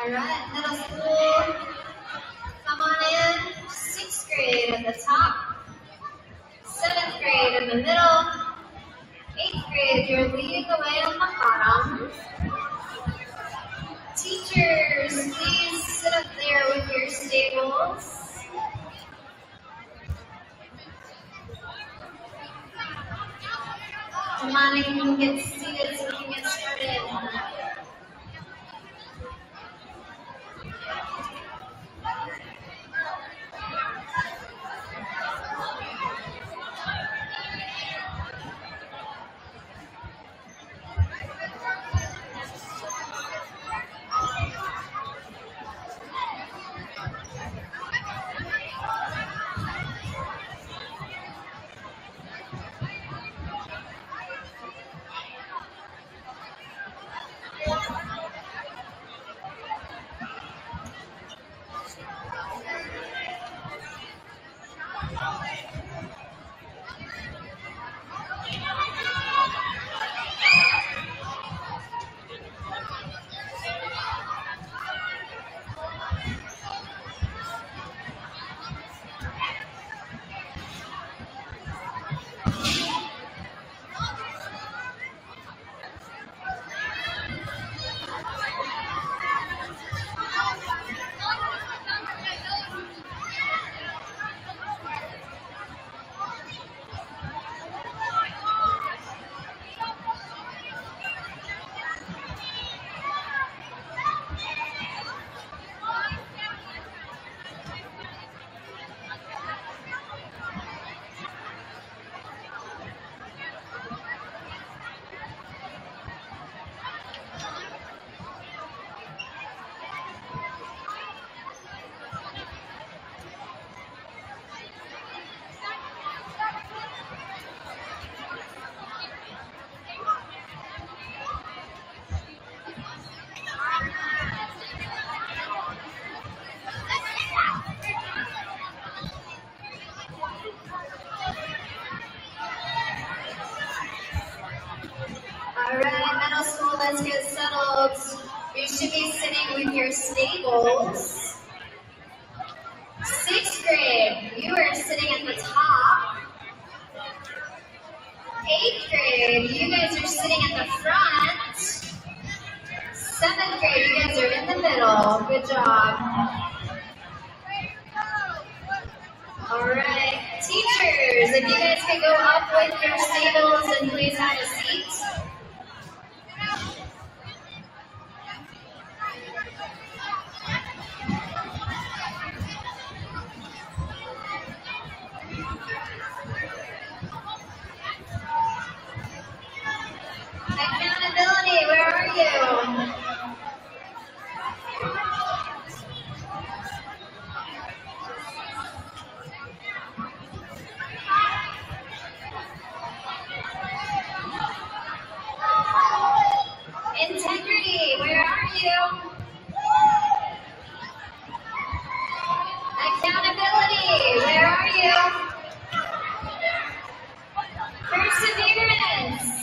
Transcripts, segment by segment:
All right, middle school, come on in. 6th grade at the top, 7th grade in the middle, 8th grade, you're leading the way on the bottom. Teachers, please sit up there with your stables. Come on in, get seated so we can get started. All right, middle school, let's get settled. You should be sitting with your stables. 6th grade, you are sitting at the top. 8th grade, you guys are sitting at the front. 7th grade, you guys are in the middle. Good job. All right, teachers, if you guys could go up with your stables and please have a seat. Accountability, where are you? Integrity, where are you? Accountability, where are you? Perseverance.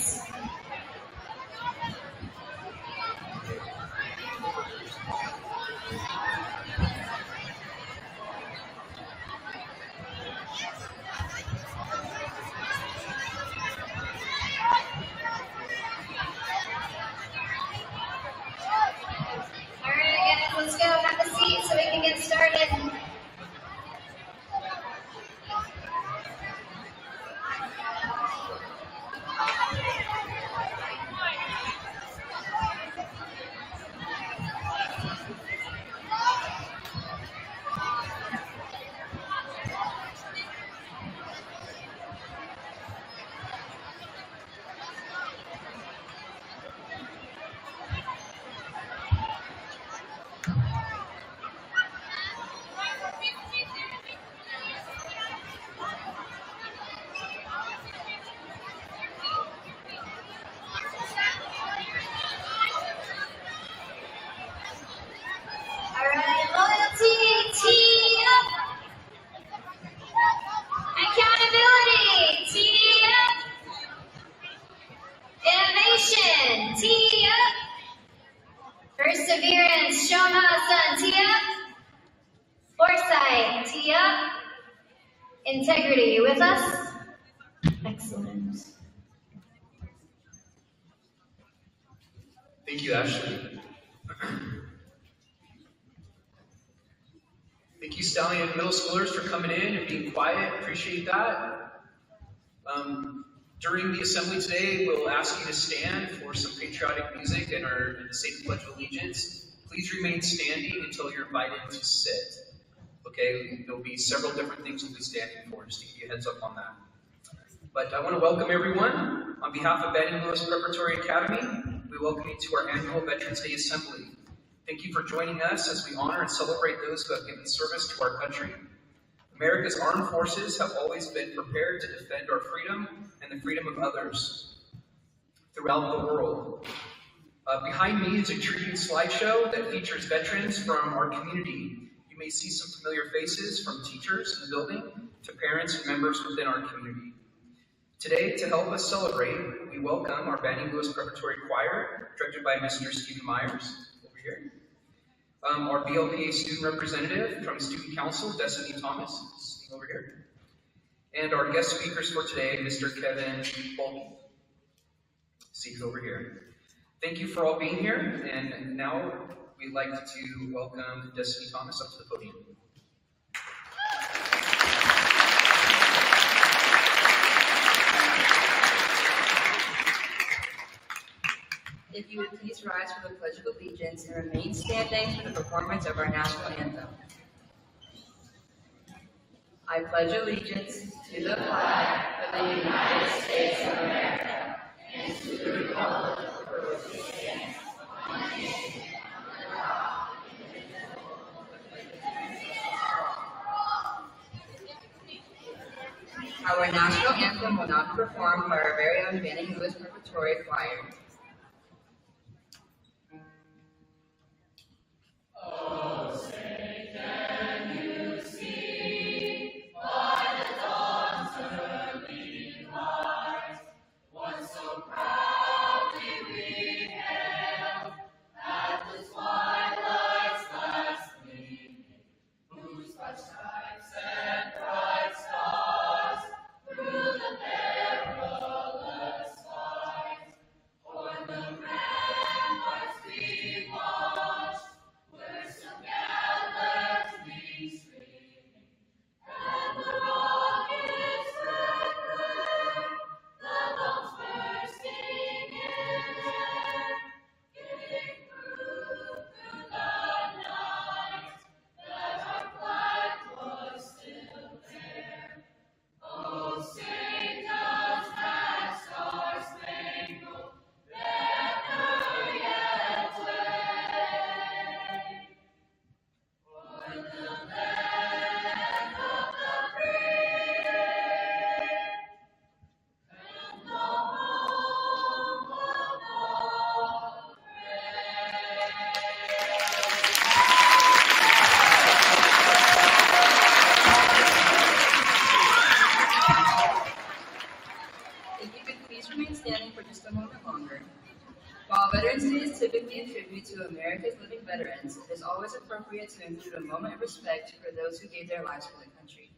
Veterans, Shona, Tia. Foresight, Tia. Integrity, with us? Excellent. Thank you, Ashley. Thank you, Stallion middle schoolers, for coming in and being quiet. Appreciate that. During the assembly today, we'll ask you to stand for some patriotic music and to say the Pledge of Allegiance. Please remain standing until you're invited to sit. Okay, there'll be several different things we'll be standing for, just to give you a heads up on that. But I want to welcome everyone. On behalf of Banning Lewis Preparatory Academy, we welcome you to our annual Veterans Day Assembly. Thank you for joining us as we honor and celebrate those who have given service to our country. America's armed forces have always been prepared to defend our freedom and the freedom of others throughout the world. Behind me is a tribute slideshow that features veterans from our community. You may see some familiar faces, from teachers in the building to parents and members within our community. Today, to help us celebrate, we welcome our Banning Lewis Preparatory Choir, directed by Mr. Stephen Myers, over here. Our BLPA student representative from Student Council, Destiny Thomas, sitting over here. And our guest speakers for today, Mr. Kevin Bolke, seated over here. Thank you for all being here, and now we'd like to welcome Destiny Thomas up to the podium. If you would please rise for the Pledge of Allegiance and remain standing for the performance of our national anthem. I pledge allegiance to the flag of the United States of America and to the republic for which it stands, one nation, under God, indivisible, with liberty and justice for all. Our national anthem will now be performed by our very own Banning Lewis Preparatory Choir. To America's living veterans, it is always appropriate to include a moment of respect for those who gave their lives for the country.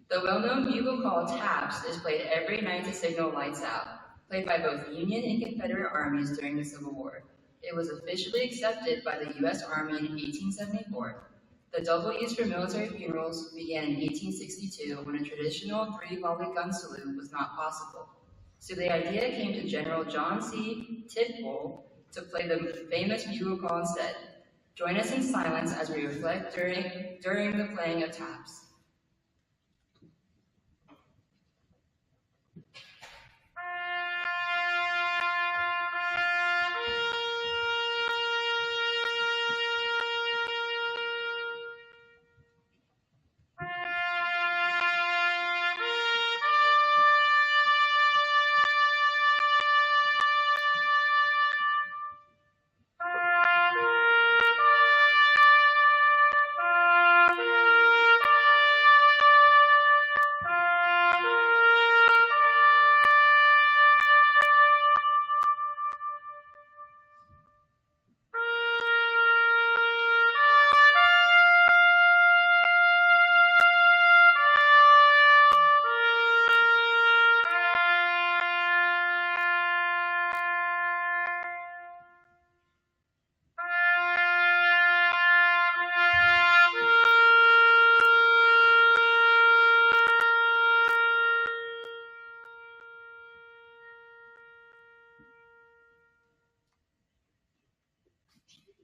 The well-known bugle call taps is played every night to signal lights out, played by both Union and Confederate armies during the Civil War. It was officially accepted by the U.S. Army in 1874. The double use for military funerals began in 1862 when a traditional three-volley gun salute was not possible. So the idea came to General John C. Tidwell to play the famous bugle call instead. Join us in silence as we reflect during the playing of taps.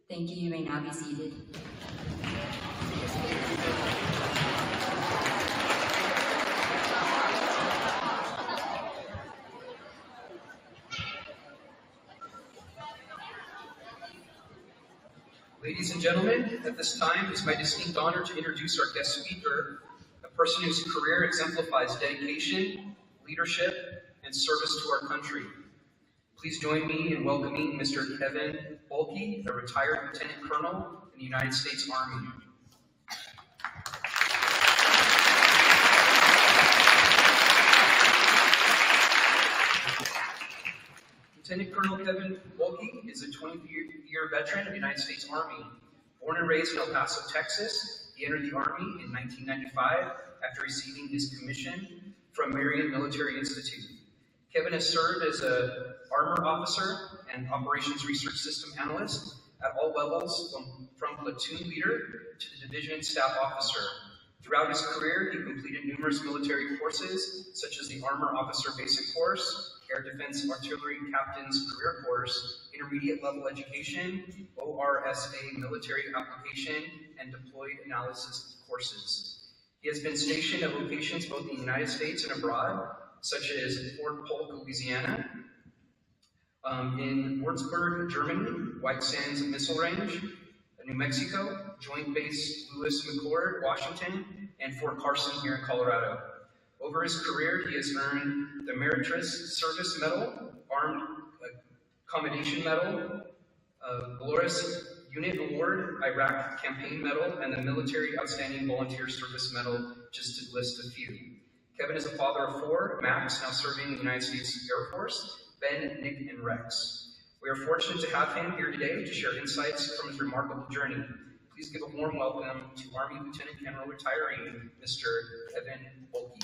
Thank you. You may now be seated. Ladies and gentlemen, at this time, it's my distinct honor to introduce our guest speaker, a person whose career exemplifies dedication, leadership, and service to our country. Please join me in welcoming Mr. Kevin Boelke, a retired Lieutenant Colonel in the United States Army. Lieutenant Colonel Kevin Boelke is a 20-year veteran of the United States Army. Born and raised in El Paso, Texas, he entered the Army in 1995 after receiving his commission from Marion Military Institute. Kevin has served as an armor officer and operations research system analyst at all levels, from platoon leader to the division staff officer. Throughout his career, he completed numerous military courses, such as the Armor Officer Basic Course, Air Defense Artillery Captain's Career Course, Intermediate Level Education, ORSA Military Application, and Deployed Analysis courses. He has been stationed at locations both in the United States and abroad, such as Fort Polk, Louisiana, in Würzburg, Germany, White Sands Missile Range, New Mexico, Joint Base Lewis McChord, Washington, and Fort Carson here in Colorado. Over his career, he has earned the Meritorious Service Medal, Armed Commendation Medal, Glorious Unit Award, Iraq Campaign Medal, and the Military Outstanding Volunteer Service Medal, just to list a few. Kevin is a father of 4, Max, now serving in the United States Air Force, Ben, Nick, and Rex. We are fortunate to have him here today to share insights from his remarkable journey. Please give a warm welcome to Army Lieutenant General retiree, Mr. Kevin Boelke.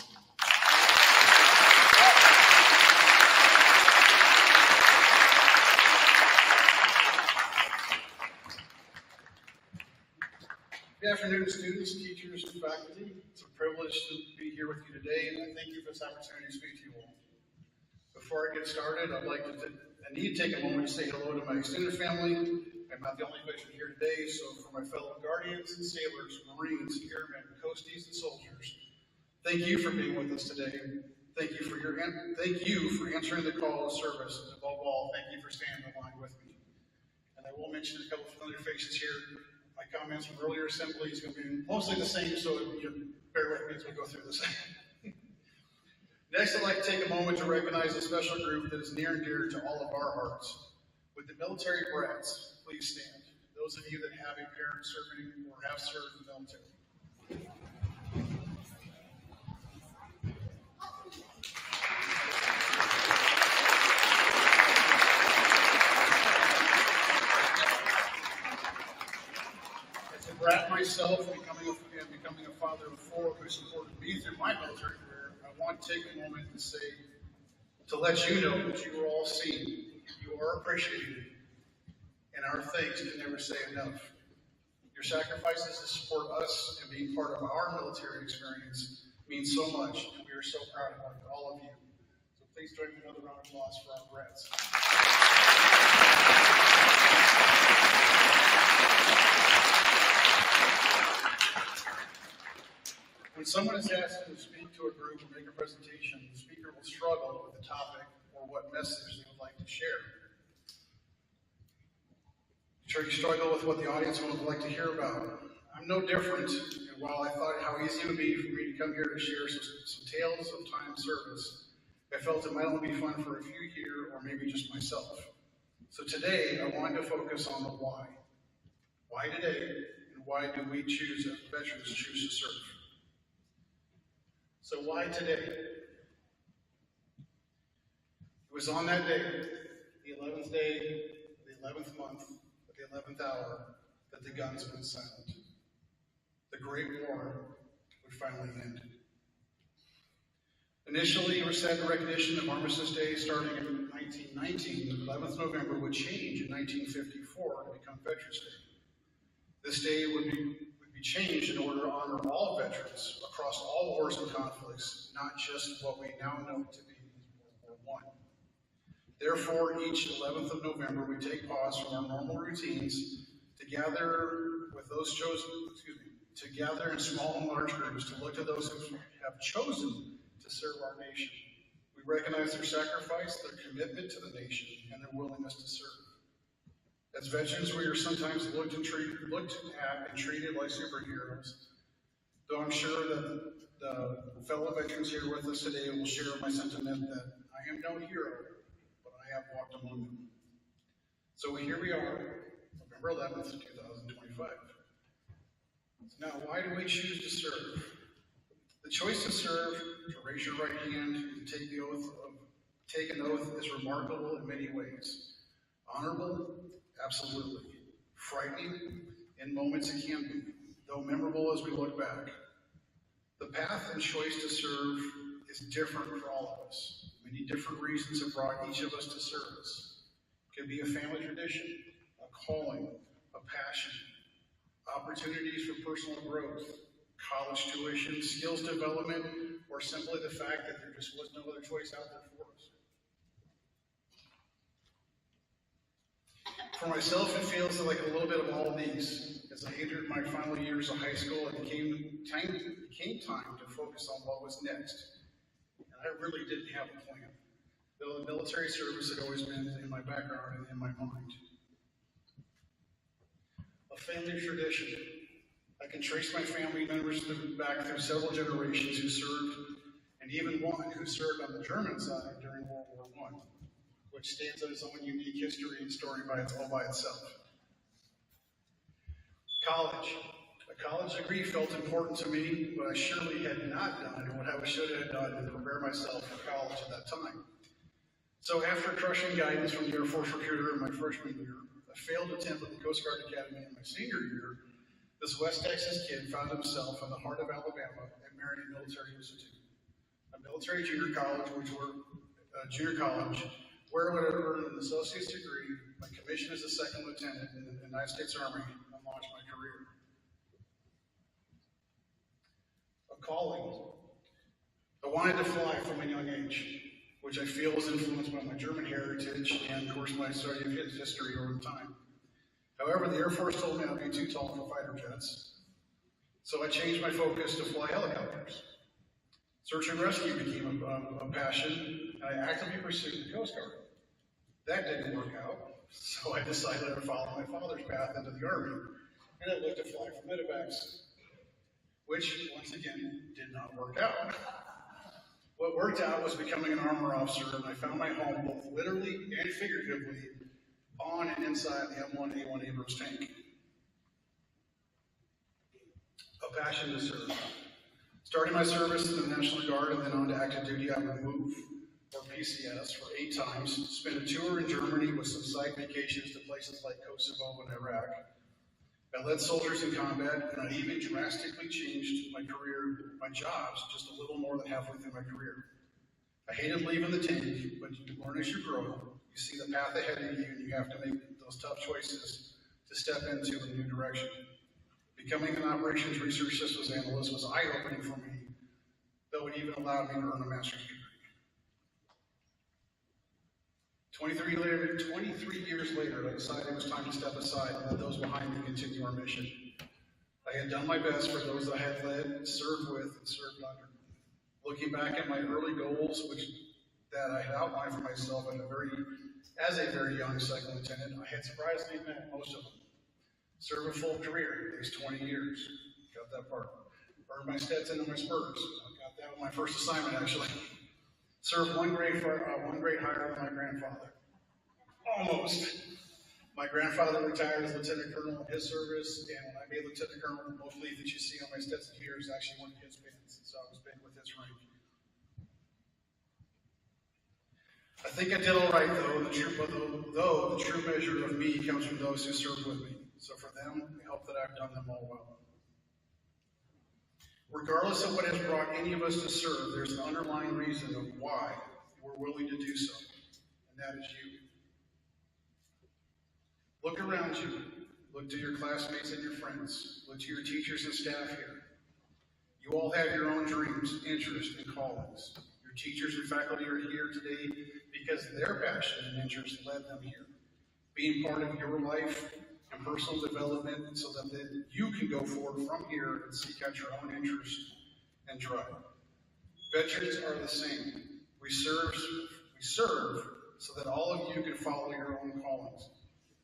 Good afternoon, students, teachers, and faculty. It's a privilege to be here with you today, and I thank you for this opportunity to speak to you all. Before I get started, I need to take a moment to say hello to my extended family. I'm not the only veteran here today, so for my fellow guardians and sailors, Marines, airmen, coasties, and soldiers, thank you for being with us today. Thank you for answering the call to service, and above all, thank you for standing in line with me. And I will mention a couple of familiar faces here. My comments from earlier assembly is going to be mostly the same, so you bear with me as we go through this. Next, I'd like to take a moment to recognize a special group that is near and dear to all of our hearts. With the military brats, please stand. Those of you that have a parent serving or have served in the military. As a brat myself, becoming a father of 4 who supported me through my military career, I want to take a moment to let you know that you are all seen, you are appreciated, and our thanks can never say enough. Your sacrifices to support us and being part of our military experience mean so much, and we are so proud of all of you. So please join me in another round of applause for our brats. When someone is asked to speak to a group or make a presentation, the speaker will struggle with the topic or what message they would like to share. Sure, you struggle with what the audience would like to hear about. I'm no different, and while I thought how easy it would be for me to come here to share some tales of time service, I felt it might only be fun for a few here, or maybe just myself. So today, I wanted to focus on the why. Why today, and why do we choose, as veterans, choose to serve? So why today? It was on that day, the 11th day, the 11th month, at the 11th hour, that the guns went silent. The Great War would finally end. Initially, it was set in recognition of Armistice Day starting in 1919. The 11th November would change in 1954 to become Veterans Day. This day would be changed in order to honor all veterans across all wars and conflicts, not just what we now know to be World War I. Therefore, each 11th of November, we take pause from our normal routines to to gather with those chosen, to gather in small and large groups, to look to those who have chosen to serve our nation. We recognize their sacrifice, their commitment to the nation, and their willingness to serve. As veterans, we are sometimes looked at and treated like superheroes, though I'm sure that the fellow veterans here with us today will share my sentiment that I am no hero, but I have walked among them. So here we are, November 11th, 2025. Now, why do we choose to serve? The choice to serve, to raise your right hand, and to take an oath is remarkable in many ways. Honorable, absolutely. Frightening, in moments it can be, though memorable as we look back. The path and choice to serve is different for all of us. Many different reasons have brought each of us to service. It could be a family tradition, a calling, a passion, opportunities for personal growth, college tuition, skills development, or simply the fact that there just was no other choice out there for us. For myself, it feels like a little bit of all of these. As I entered my final years of high school, it became time to focus on what was next. And I really didn't have a plan, though the military service had always been in my background and in my mind. A family tradition. I can trace my family members back through several generations who served, and even one who served on the German side during World War I, which stands on its own unique history and story all by itself. College. A college degree felt important to me, but I surely had not done what I should have done to prepare myself for college at that time. So after crushing guidance from the Air Force recruiter in my freshman year, a failed attempt at the Coast Guard Academy in my senior year, this West Texas kid found himself in the heart of Alabama at Marion Military Institute, a military junior college, where I would have earned an associate's degree, my commission as a second lieutenant in the United States Army, and launched my career. A calling. I wanted to fly from a young age, which I feel was influenced by my German heritage and, of course, my study of history over time. However, the Air Force told me I'd be too tall for fighter jets, so I changed my focus to fly helicopters. Search and rescue became a passion, and I actively pursued the Coast Guard. That didn't work out, so I decided I would follow my father's path into the Army, and I looked to fly for medevacs, which, once again, did not work out. What worked out was becoming an armor officer, and I found my home both literally and figuratively on and inside the M1A1 Abrams tank. A passion to serve. Starting my service in the National Guard and then on to active duty, I would move, or PCS, for 8 times, spend a tour in Germany with some side vacations to places like Kosovo and Iraq. I led soldiers in combat, and I even drastically changed my jobs just a little more than halfway through my career. I hated leaving the tank, but you learn as you grow. You see the path ahead of you, and you have to make those tough choices to step into a new direction. Becoming an operations research systems analyst was eye-opening for me, though it even allowed me to earn a master's degree. 23 years later, I decided it was time to step aside and let those behind me continue our mission. I had done my best for those that I had led, served with, and served under. Looking back at my early goals, that I had outlined for myself as a very young second lieutenant, I had surprisingly met most of them. Serve a full career, at least 20 years. Got that part. Earned my Stetson and my Spurs. I got that with my first assignment, actually. Served one grade higher than my grandfather. Almost. My grandfather retired as lieutenant colonel in his service, and when I made lieutenant colonel, the most leaf that you see on my Stetson here is actually one of his pins, so I was big with his rank. I think I did all right, though the true measure of me comes from those who served with me. So for them, I hope that I've done them all well. Regardless of what has brought any of us to serve, there's an underlying reason of why we're willing to do so, and that is you. Look around you. Look to your classmates and your friends. Look to your teachers and staff here. You all have your own dreams, interests, and callings. Your teachers and faculty are here today because their passion and interest led them here. Being part of your life and personal development so that then you can go forward from here and seek out your own interest and drive. Veterans are the same. We serve so that all of you can follow your own callings.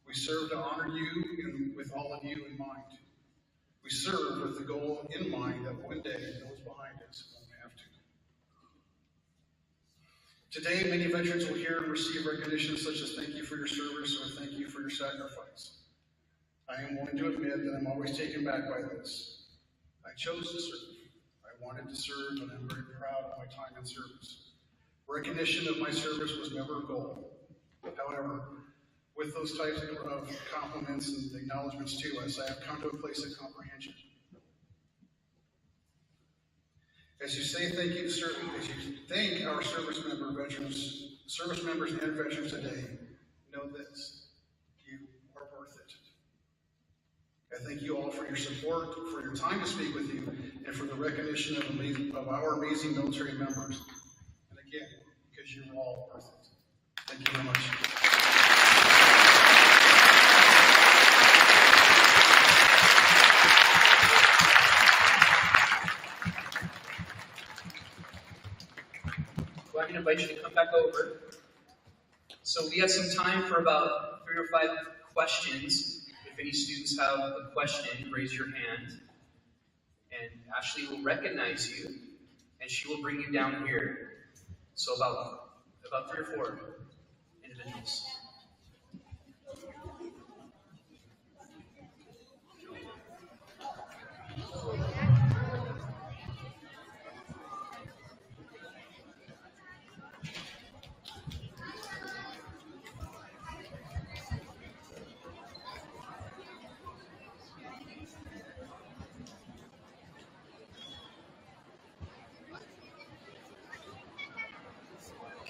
We serve to honor you and with all of you in mind. We serve with the goal in mind that one day those behind us won't have to. Today, many veterans will hear and receive recognition such as thank you for your service or thank you for your sacrifice. I am willing to admit that I'm always taken back by this. I chose to serve. I wanted to serve, and I'm very proud of my time in service. Recognition of my service was never a goal. However, with those types of compliments and acknowledgments to us, I have come to a place of comprehension. As you say thank you to as you thank our service members and veterans today, know this, you are worth it. I thank you all for your support, for your time to speak with you, and for the recognition of our amazing military members. And again, because you're all worth it. Thank you very much. Well, I'm going to invite you to come back over. So we have some time for about 3 or 5 questions. If any students have a question, raise your hand. And Ashley will recognize you, and she will bring you down here. So about 3 or 4 individuals.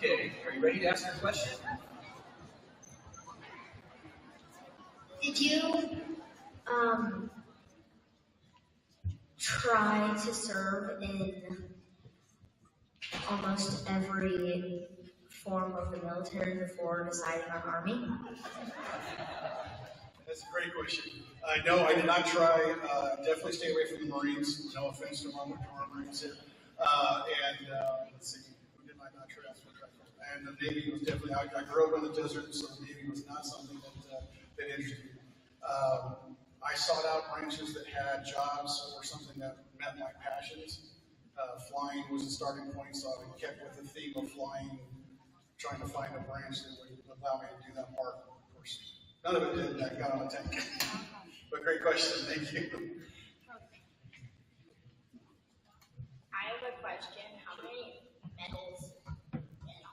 Okay, are you ready to ask your question? Did you try to serve in almost every form of the military before deciding on Army? That's a great question. No, I did not try. Definitely stay away from the Marines. No offense to our Marines here. Let's see, who did I not try? And the Navy was definitely, I grew up in the desert, so the Navy was not something that interested me. I sought out branches that had jobs or something that met my passions. Flying was the starting point, so I kept with the theme of flying, trying to find a branch that would allow me to do that part. Of course, none of it did. I got on a tank. But great question. Thank you. I have a question. How many medals in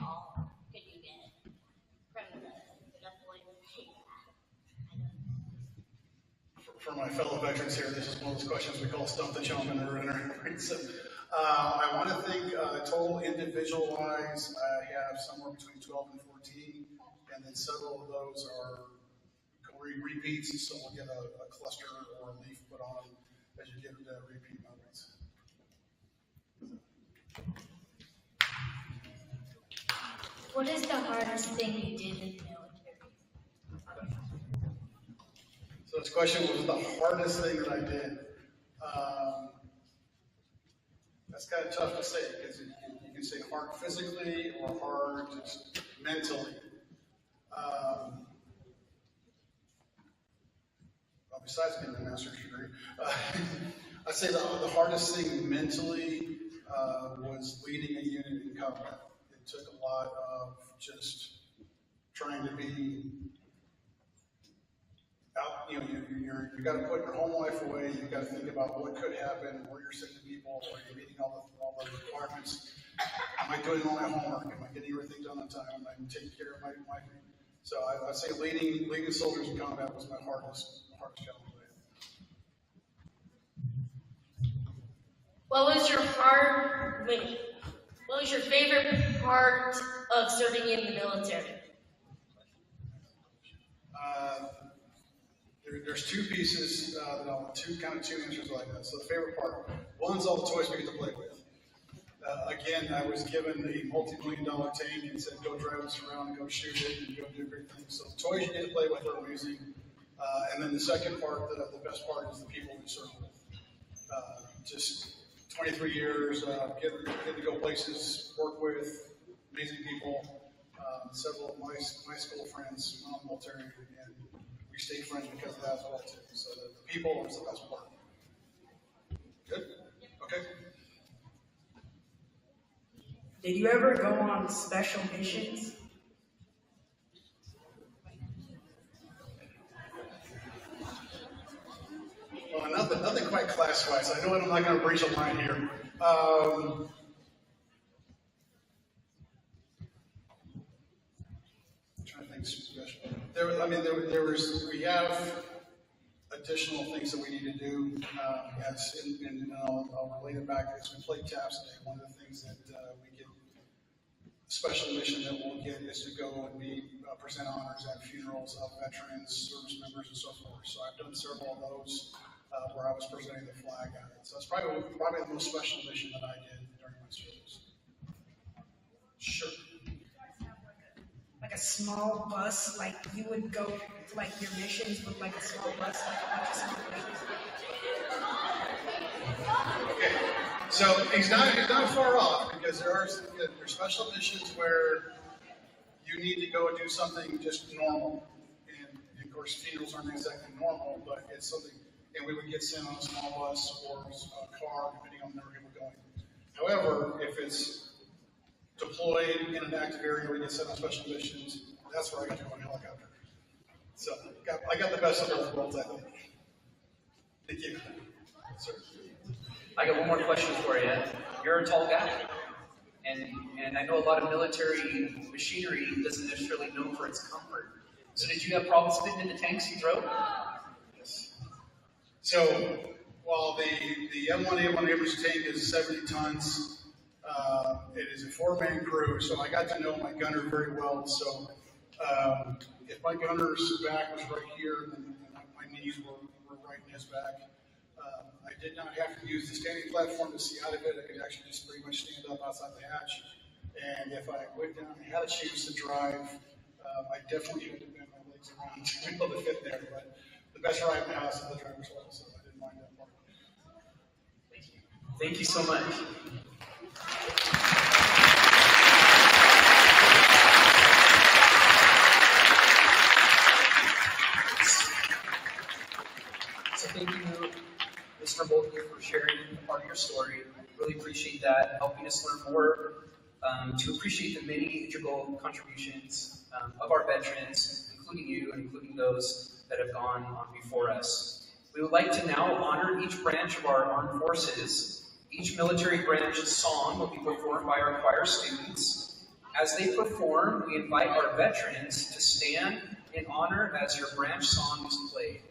all could you get from the deployment? For my fellow veterans here, this is one of those questions we call Stump the Chump in our so, I want to think total individual-wise, I have somewhere between 12 and 14, and then several of those are repeats, so we'll get a cluster or a leaf put on as you get into repeat moments. What is the hardest thing you did in the military? So this question was the hardest thing that I did. That's kind of tough to say because you can say hard physically or hard just mentally. Besides getting a master's degree, I'd say the hardest thing mentally was leading a unit in combat. It took a lot of just trying to be out. You got to put your home life away. You got to think about what could happen, where you're sending people, are you meeting all the requirements? Am I doing all my homework? Am I getting everything done on time? Am I taking care of my So I'd say leading soldiers in combat was my hardest challenge. What was your favorite part of serving in the military? There's two pieces two answers like that. So the favorite part, one's all the toys we get to play with. Again, I was given a multi-million-dollar tank and said, go drive us around, go shoot it, and go do great things. So the toys you get to play with are amazing. And then the second part, the best part, is the people we serve with. Just 23 years, getting to go places, work with amazing people. Several of my school friends went on the military, and we stayed friends because of that as well too. So the people is the best part. Good? Okay. Did you ever go on special missions? Well, nothing quite class-wise. I know I'm not going to breach a line here. Trying to think special. We have additional things that we need to do. And I'll relate it back as we played taps today. One of the things that we get, special mission that we'll get, is to go and present honors at funerals of veterans, service members, and so forth. So I've done several of those where I was presenting the flag at it. So it's probably the most special mission that I did during my service. Sure. Like a small bus, like you would go to like your missions with like a small bus, like a bunch of small buses. Okay, so he's not far off, because there's special missions where you need to go and do something just normal, and of course funerals aren't exactly normal, but it's something, and we would get sent on a small bus or a car depending on where we were going. However, if it's deployed in an active area where you get sent on special missions, that's where I got to go on a helicopter. So I got the best of both worlds, I think. Thank you. Sir. I got one more question for you. You're a tall guy, and I know a lot of military machinery doesn't necessarily know for its comfort. So did you have problems fitting in the tanks you drove? Yes. So while the M1A1 Abrams tank is 70 tons, it is a 4-man crew, so I got to know my gunner very well. So if my gunner's back was right here, then my knees were right in his back. I did not have to use the standing platform to see out of it. I could actually just pretty much stand up outside the hatch. And if I went down and had a chance to drive, I definitely had to bend my legs around to be able to fit there. But the best ride in the house is the driver's well, so I didn't mind that part. Thank you so much. So thank you, Mr. Bolton, for sharing part of your story. Really appreciate that, helping us learn more, to appreciate the many integral contributions of our veterans, including you and including those that have gone on before us. We would like to now honor each branch of our armed forces. Each military branch's song will be performed by our choir students. As they perform, we invite our veterans to stand in honor as your branch song is played.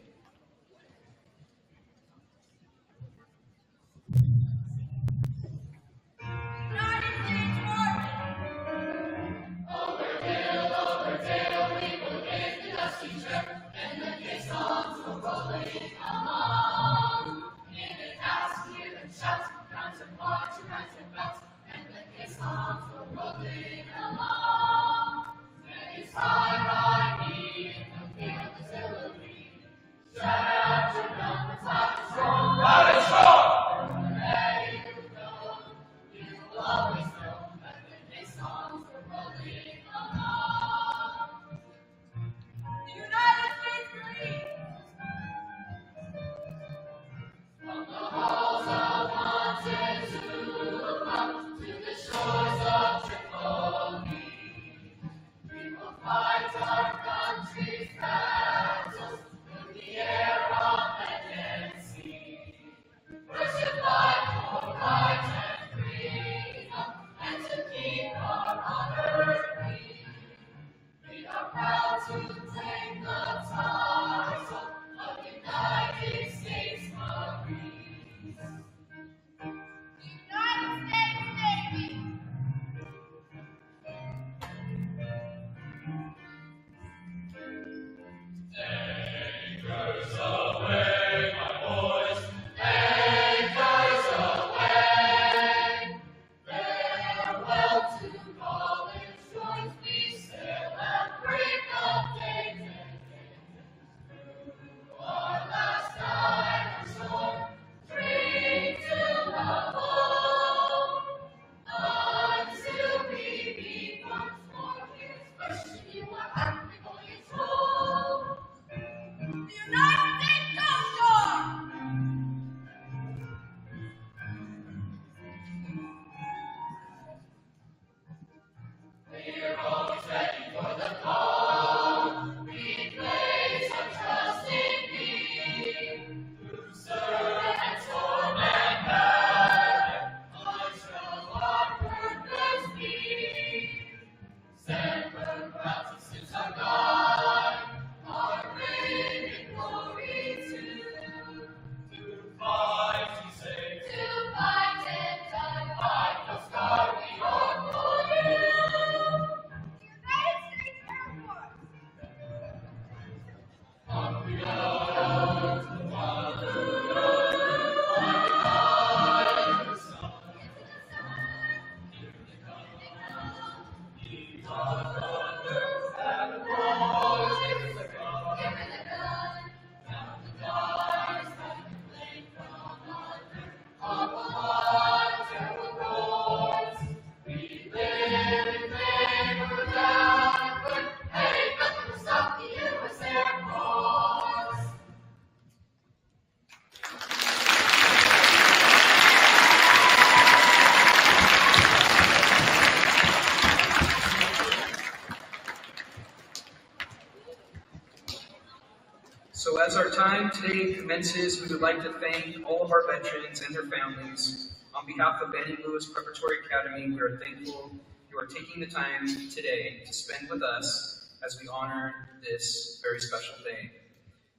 today commences, we would like to thank all of our veterans and their families. On behalf of Benny Lewis Preparatory Academy, we are thankful you are taking the time today to spend with us as we honor this very special day.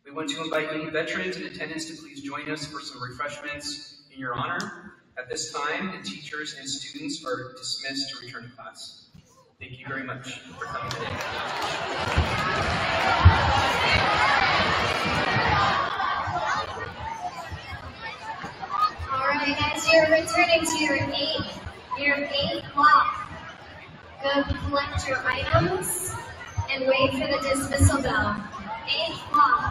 We want to invite any veterans in attendance to please join us for some refreshments in your honor. At this time, the teachers and students are dismissed to return to class. Thank you very much for coming today. All right, as you're returning to your eighth block, go collect your items and wait for the dismissal bell. 8th block.